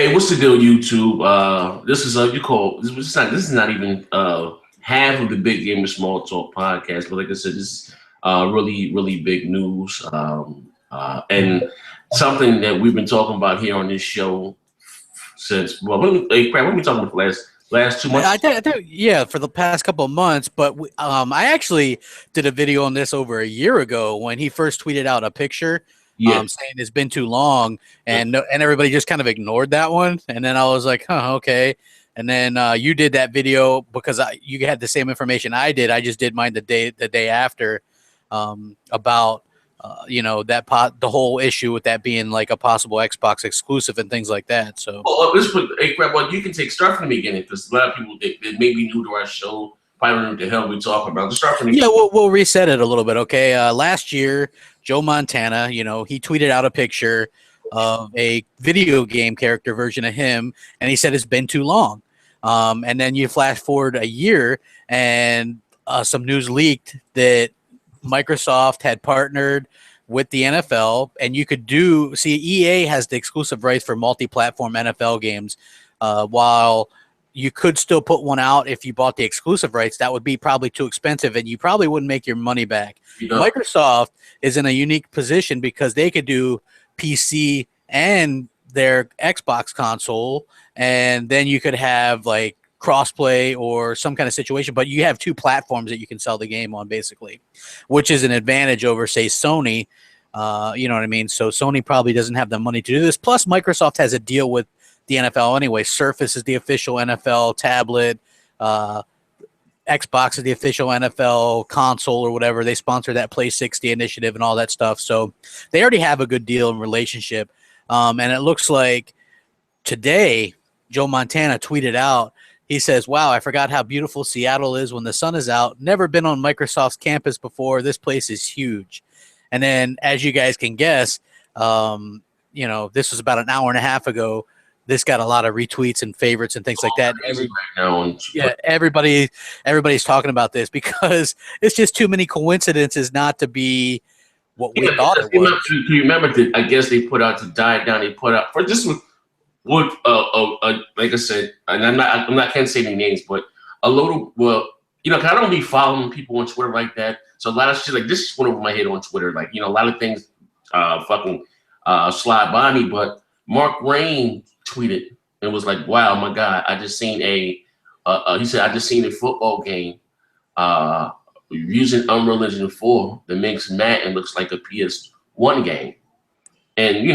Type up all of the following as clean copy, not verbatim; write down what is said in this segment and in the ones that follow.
Hey, what's the deal, YouTube? This is this is not even half of the Big Game of Small Talk podcast, but like I said, this is really big news, and something that we've been talking about here on this show since what we talking about the last 2 months? I think, yeah, for the past couple of months. But I actually did a video on this over a year ago when he first tweeted out a picture, Yeah. saying it's been too long, and everybody just kind of ignored that one. And then I was like, huh, okay. And then you did that video because you had the same information I did. I just did mine the day after, about the whole issue with that being like a possible Xbox exclusive and things like that. So, well, you can start from the beginning because a lot of people that may be new to our show probably don't know what the hell we talking about. Just start from the beginning. Yeah, we'll reset it a little bit. Okay, last year, Joe Montana, he tweeted out a picture of a video game character version of him, and he said it's been too long. And then you flash forward a year, and some news leaked that Microsoft had partnered with the NFL, and you could EA has the exclusive rights for multi-platform NFL games, while you could still put one out if you bought the exclusive rights. That would be probably too expensive, and you probably wouldn't make your money back. Microsoft is in a unique position because they could do PC and their Xbox console, and then you could have like crossplay or some kind of situation, but you have two platforms that you can sell the game on, basically, which is an advantage over, say, Sony. You know what I mean? So Sony probably doesn't have the money to do this. Plus, Microsoft has a deal with the NFL anyway. Surface is the official NFL tablet. Xbox is the official NFL console or whatever. They sponsor that Play 60 initiative and all that stuff. So they already have a good deal and relationship. And it looks like today, Joe Montana tweeted out, he says, "Wow, I forgot how beautiful Seattle is when the sun is out. Never been on Microsoft's campus before. This place is huge." And then, as you guys can guess, this was about an hour and a half ago. This got a lot of retweets and favorites and things like that. Everybody's talking about this because it's just too many coincidences not to be what we thought it was. Do you remember that? I guess they put out to die down. They put out for this was. Like I said, and can't say any names, but a load of cause I don't be following people on Twitter like that. So a lot of shit like this went over my head on Twitter. Like, a lot of things slide by me. But Mark Rain tweeted and was like, "Wow, my God, I just seen he said I just seen a football game using Unreal Engine 4 that makes Madden looks like a PS1 game." And we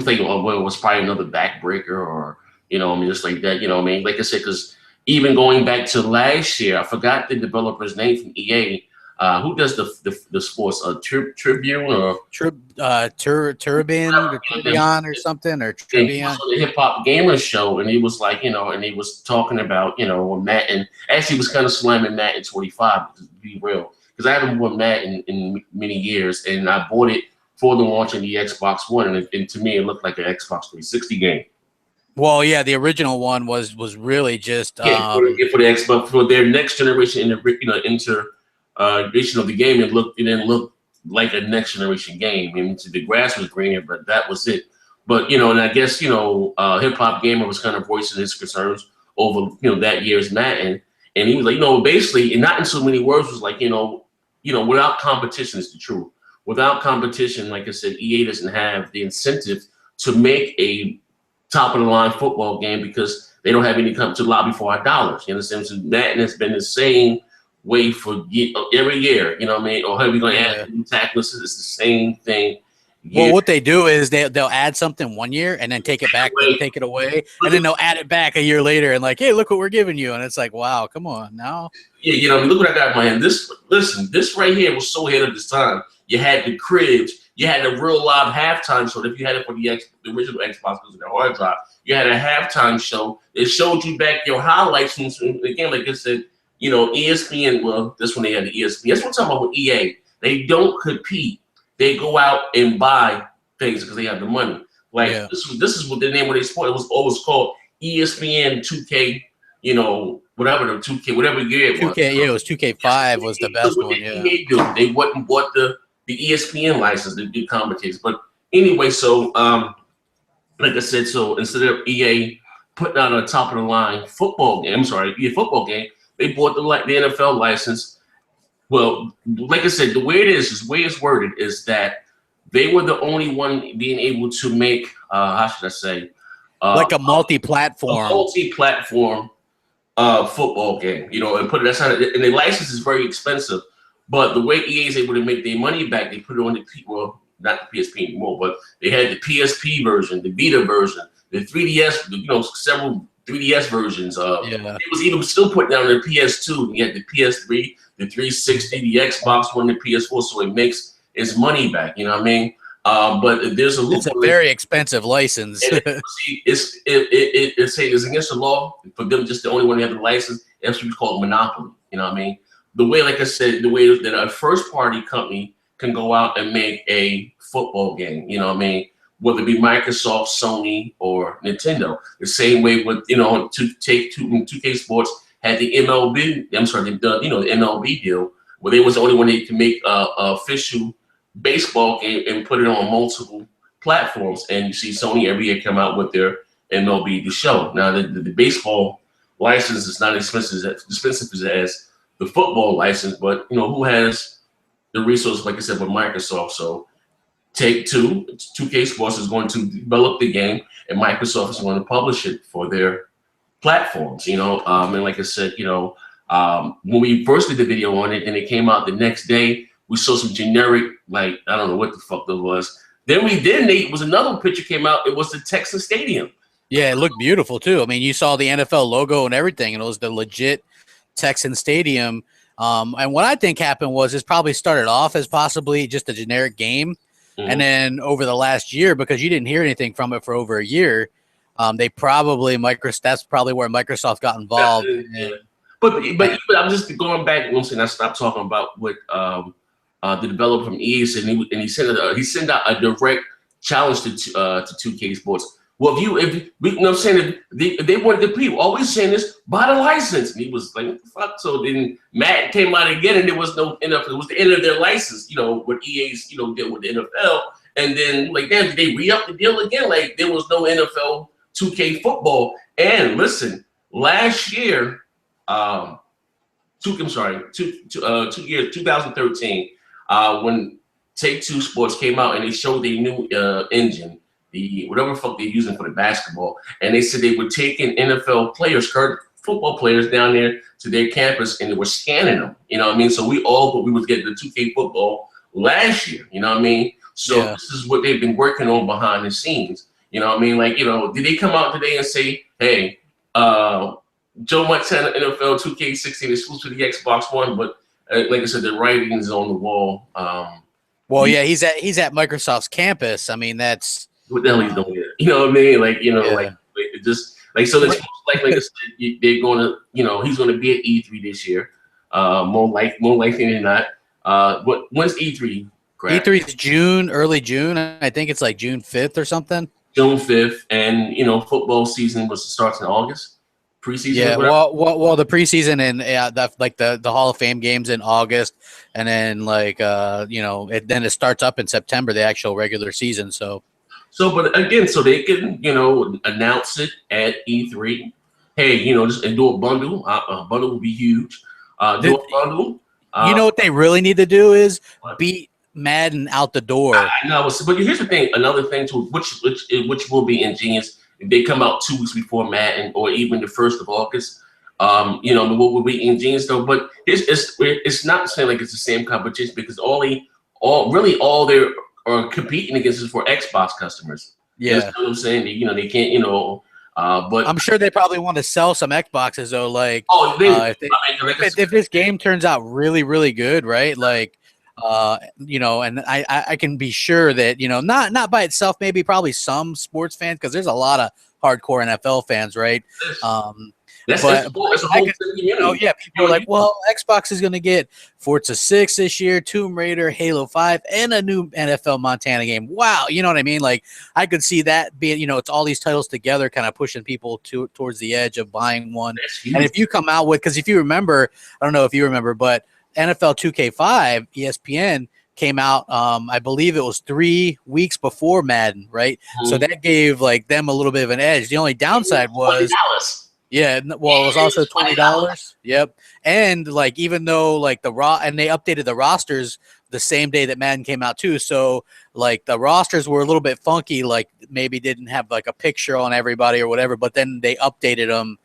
think, it was probably another backbreaker or just like that. Like I said, because even going back to last year, I forgot the developer's name from EA. Who does the sports? Tribune or Turbine or something or Tribune? The hip hop gamer show, and he was like, and he was talking about Madden. Actually, he was kind of slamming Madden 25. To be real, because I haven't bought Madden in many years, and I bought it for the launch of the Xbox One, and to me, it looked like an Xbox 360 game. Well, yeah, the original one was really just for the Xbox for their next generation iteration of the game. It didn't look like a next generation game. I mean, the grass was greener, but that was it. But and I guess Hip Hop Gamer was kind of voicing his concerns over that year's Madden, and he was like, basically, and not in so many words, was like, without competition is the truth. Without competition, like I said, EA doesn't have the incentive to make a top-of-the-line football game because they don't have any come to lobby for our dollars. You understand? So Madden has been the same way for every year. You know what I mean? Or are we going to add new tacklers? It's the same thing. Well, what they do is they'll add something one year and then take it back, take it away, and then they'll add it back a year later and like, hey, look what we're giving you, and it's like, wow, come on now. Yeah, look what I got in my hand. This right here was so ahead of this time. You had the cribs. You had a real live halftime show. If you had it for the original Xbox because of the hard drive, you had a halftime show. It showed you back your highlights from the game. Like I said, ESPN. Well, this one they had the ESPN. That's what I'm talking about with EA. They don't compete. They go out and buy things because they have the money. Like this is what the name of their sport. It was always called ESPN 2K. Whatever the 2K, whatever year it was. 2K, yeah, it was 2K5 was the best one. Yeah, they went and bought the ESPN license to do commentators. But anyway, so like I said, so instead of EA putting out a top of the line football game, EA football game, they bought the NFL license. Well, like I said, the way the way it's worded is that they were the only one being able to make, how should I say, like a a multi-platform. multi-platform football game, and put it aside. And the license is very expensive, but the way EA is able to make their money back, they put it on the well, not the PSP anymore, but they had the PSP version, the Vita version, the 3DS, several 3DS versions. It was even still put down the PS2. You had the PS3, the 360, the Xbox One, the PS4, so it makes its money back. You know what I mean? But there's a loophole. It's a very expensive license. It's against the law for them just the only one to have the license. That's what we call monopoly. You know what I mean? The way, like I said, the way that a first party company can go out and make a football game. You know what I mean? Whether it be Microsoft, Sony, or Nintendo. The same way with 2K Sports had the MLB. I'm sorry, the MLB deal where they was the only one that can make a official baseball game and put it on multiple platforms. And you see Sony every year come out with their MLB The Show. Now the baseball license is not expensive as the football license, but who has the resource, like I said, with Microsoft? So Take-Two, 2K Sports is going to develop the game, and Microsoft is going to publish it for their platforms. And like I said, when we first did the video on it, and it came out the next day, we saw some generic, like, I don't know what the fuck that was. Then Nate, was another picture came out. It was the Texas Stadium. Yeah, it looked beautiful too. I mean, you saw the NFL logo and everything, and it was the legit Texan Stadium. And what I think happened was it's probably started off as possibly just a generic game. Mm-hmm. And then over the last year, because you didn't hear anything from it for over a year, that's probably where Microsoft got involved. But I'm just going back once and I stopped talking about what the developer from EA said, and he sent out a direct challenge to 2K Sports. Well, if they wanted to compete, always saying this, buy the license. And he was like, what the fuck? So then Matt came out again, and there was no NFL. It was the end of their license, with EA's, deal with the NFL. And then, like, damn, did they re-up the deal again? Like, there was no NFL 2K football. And listen, last year, 2013, when Take-Two Sports came out and they showed their new engine, the whatever fuck they're using for the basketball, and they said they were taking NFL players, current football players, down there to their campus, and they were scanning them. You know what I mean? So we all thought we was getting the 2K football last year. You know what I mean? So This is what they've been working on behind the scenes. You know what I mean? Like, did they come out today and say, hey, Joe Montana NFL 2K16 exclusive to the Xbox One, but like I said, the writing is on the wall. He's at Microsoft's campus. I mean, that's what the hell he's doing here. You know what I mean? Like, like just like, so that's like I said, they're going to, he's going to be at E3 this year. More likely than not. When's E3? E3 is June, early June. I think it's like June 5th or something. June 5th, and football season starts in August. Preseason. Yeah, well, the preseason and the Hall of Fame games in August, and then then it starts up in September, the actual regular season. But again, so they can announce it at E3. Hey, just and do a bundle. A bundle will be huge. Do a bundle. What they really need to do is beat Madden out the door. I know, but here's the thing. Another thing too, which will be ingenious. If they come out 2 weeks before Madden or even the 1st of August, what will be ingenious though. But it's not saying like it's the same competition, because all they're competing against is for Xbox customers. Yeah, you know what I'm saying? They can't. But I'm sure they probably want to sell some Xboxes though. Like, if this game turns out really, really good, right? Like, and I can be sure that not by itself, probably some sports fans, because there's a lot of hardcore NFL fans, right? People are like, well, Xbox is going to get Forza 6 this year, Tomb Raider, Halo 5, and a new NFL Montana game. Wow, you know what I mean? Like, I could see that being, it's all these titles together, kind of pushing people towards the edge of buying one. And if you come out with, because if you remember, I don't know if you remember, but NFL 2K5, ESPN came out. I believe it was 3 weeks before Madden, right? Mm-hmm. So that gave like them a little bit of an edge. The only downside was $20. yeah, well, it was also $20. Yep, and like even though like and they updated the rosters the same day that Madden came out too, so like the rosters were a little bit funky, like maybe didn't have like a picture on everybody or whatever, but then they updated them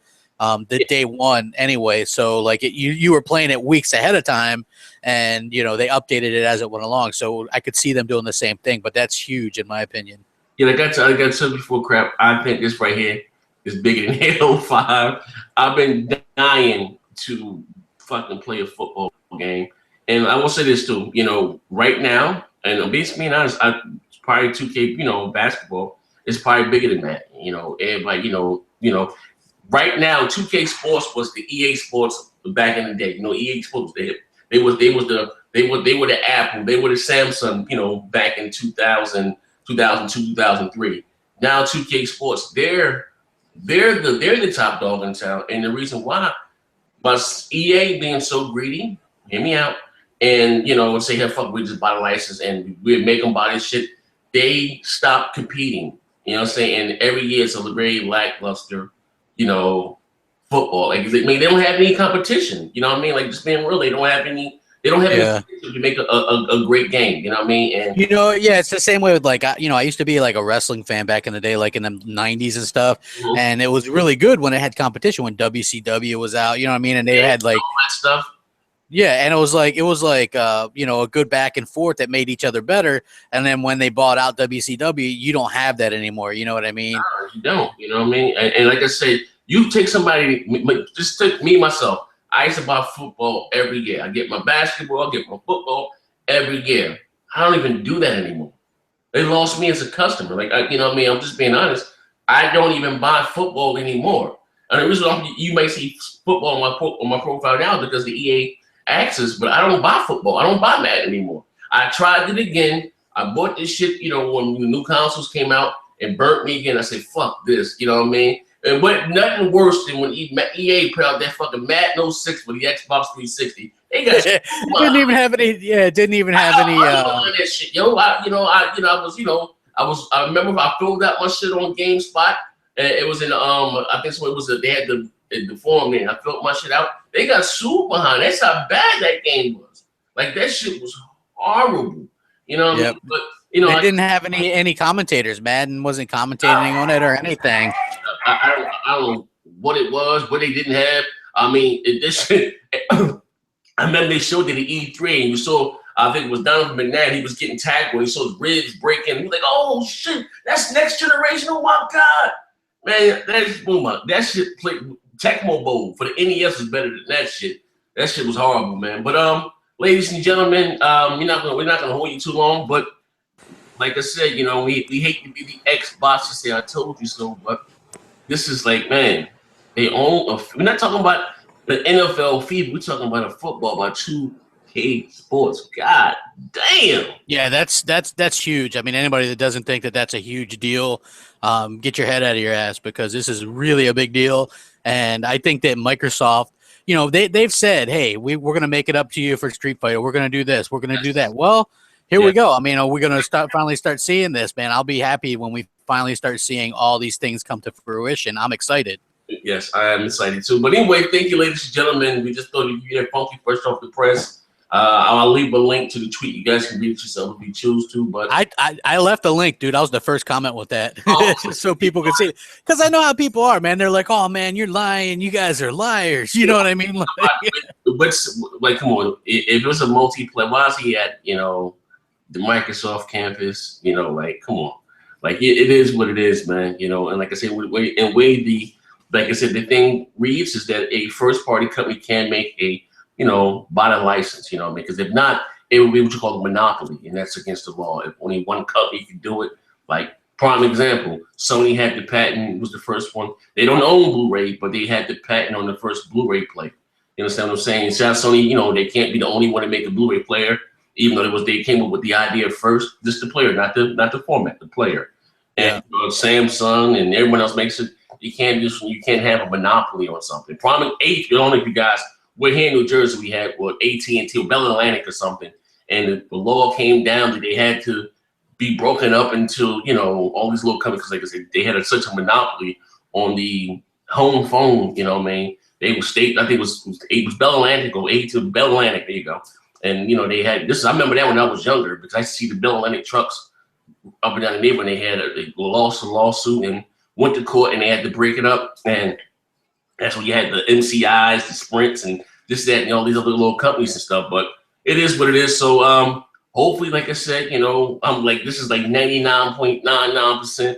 the day one anyway. So like you were playing it weeks ahead of time, and you know they updated it as it went along. So I could see them doing the same thing, but that's huge in my opinion. Yeah, like I said before, crap. I think this right here is bigger than Halo 5. I've been dying to fucking play a football game. And I will say this too, you know, right now, and I'm being honest, probably 2K, you know, basketball is probably bigger than that. You know, everybody, you know, right now, 2K Sports was the EA Sports back in the day. You know, EA Sports, they were the Apple, they were the Samsung, you know, back in 2000, 2002, 2003. Now 2K Sports, they're the top dog in town, and the reason why, but EA being so greedy, hear me out, and you know, say, hey, fuck, we just buy the license and we make them buy this shit. They stop competing. You know what I'm saying? And every year it's a very lackluster, you know, football. Like, I mean, they don't have any competition. You know what I mean? Like, just being real, they don't have any. They don't have any to make a great game. You know what I mean? And you know, yeah, it's the same way with like you know, I used to be like a wrestling fan back in the day, like in the '90s and stuff, and it was really good when it had competition when WCW was out. You know what I mean? And they had like all that stuff. Yeah, and it was like you know, a good back and forth that made each other better. And then when they bought out WCW, you don't have that anymore. You know what I mean? No, you don't. You know what I mean? And like I said, you take somebody, just take me myself. I used to buy football every year. I get my basketball, I get my football every year. I don't even do that anymore. They lost me as a customer. Like, you know what I mean? I'm just being honest. I don't even buy football anymore. And the reason you may see football on my profile now because the EA access, but I don't buy football. I don't buy Madden anymore. I tried it again. I bought this shit, you know, when the new consoles came out and burnt me again. I said, fuck this, you know what I mean? And what nothing worse than when EA put out that fucking Madden 06 for the Xbox 360. They got it didn't even have any. Yeah, it didn't even have any. That shit, yo. I remember I filled out my shit on GameSpot. And it was in I think so. It was they had the forum there. I filled my shit out. They got sued behind. That's how bad that game was. Like that shit was horrible. You know. Yep. But you know, they didn't have any commentators. Madden wasn't commentating on it or anything. I don't know what it was, what they didn't have. I mean, this shit. I remember they showed it at E3, and you saw. I think it was Donovan McNabb. He was getting tackled. He saw his ribs breaking. He was like, "Oh shit, that's next generation! Oh my god, man, that's boomer. That shit played Tecmo Bowl for the NES was better than that shit. That shit was horrible, man. But ladies and gentlemen, we're not gonna hold you too long. But like I said, you know, we hate to be the Xbox to say I told you so, but this is like, man, they own. We're not talking about the NFL FIFA. We're talking about a football, about 2K Sports. God damn. Yeah, that's huge. I mean, anybody that doesn't think that that's a huge deal, get your head out of your ass because this is really a big deal. And I think that Microsoft, you know, they've said, hey, we're going to make it up to you for Street Fighter. We're going to do this. We're going to do that. Well, here we go. I mean, are we going to finally start seeing this, man? I'll be happy when we finally start seeing all these things come to fruition. I'm excited. Yes, I am excited too. But anyway, thank you, ladies and gentlemen. We just thought you get funky fresh off the press. I'll leave a link to the tweet. You guys can read it yourself if you choose to. But I left a link, dude. I was the first comment with that, so people could see it. Because I know how people are, man. They're like, "Oh, man, you're lying. You guys are liars." You know what I mean? Like, come on. If it was a multiplayer, why is he at the Microsoft campus? You know, like, come on. Like, it is what it is, man. You know, and like I said, like I said, the thing reads is that a first-party company can make a buy the license, because if not, it would be what you call a monopoly, and that's against the law. If only one company can do it, like prime example, Sony had the patent, was the first one. They don't own Blu-ray, but they had the patent on the first Blu-ray player. You understand what I'm saying? So Sony, they can't be the only one to make a Blu-ray player, even though they came up with the idea first, just the player, not the format, the player. And Samsung and everyone else makes it. You can't have a monopoly on something. I don't know if you guys. We're here in New Jersey. We had AT&T or Bell Atlantic or something, and the law came down that they had to be broken up into, you know, all these little companies, because like I said, they had such a monopoly on the home phone, you know what I mean? They were state, I think it was Bell Atlantic or A to Bell Atlantic, there you go. And, you know, they had this, I remember that when I was younger, because I see the Bell Atlantic trucks up and down the neighborhood, and they lost a lawsuit and went to court, and they had to break it up. And that's when you had the MCIs, the Sprints, and this, that, and all these other little companies and stuff. But it is what it is. So hopefully, like I said, you know, this is like 99.99%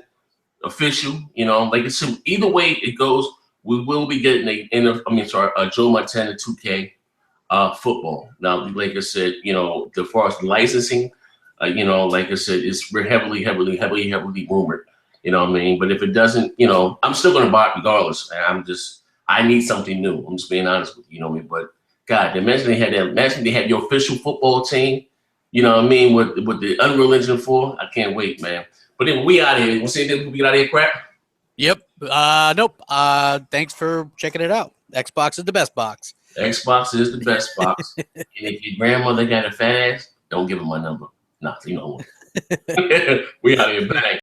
official. You know, like it's either way it goes, we will be getting a Joe Montana 2K football. Now, like I said, you know, as far as licensing, you know, like I said, we're heavily rumored. You know what I mean? But if it doesn't, you know, I'm still gonna buy it regardless. I need something new. I'm just being honest with you, you know what I mean? But God, imagine they had your official football team, you know what I mean, with the Unreal Engine 4. I can't wait, man. But then we out here. You want to say that we get out of here, crap? Yep. Nope. Thanks for checking it out. Xbox is the best box. Xbox is the best box. And if your grandmother got a fat ass, don't give her my number. Nah, you know what? We out here, bang.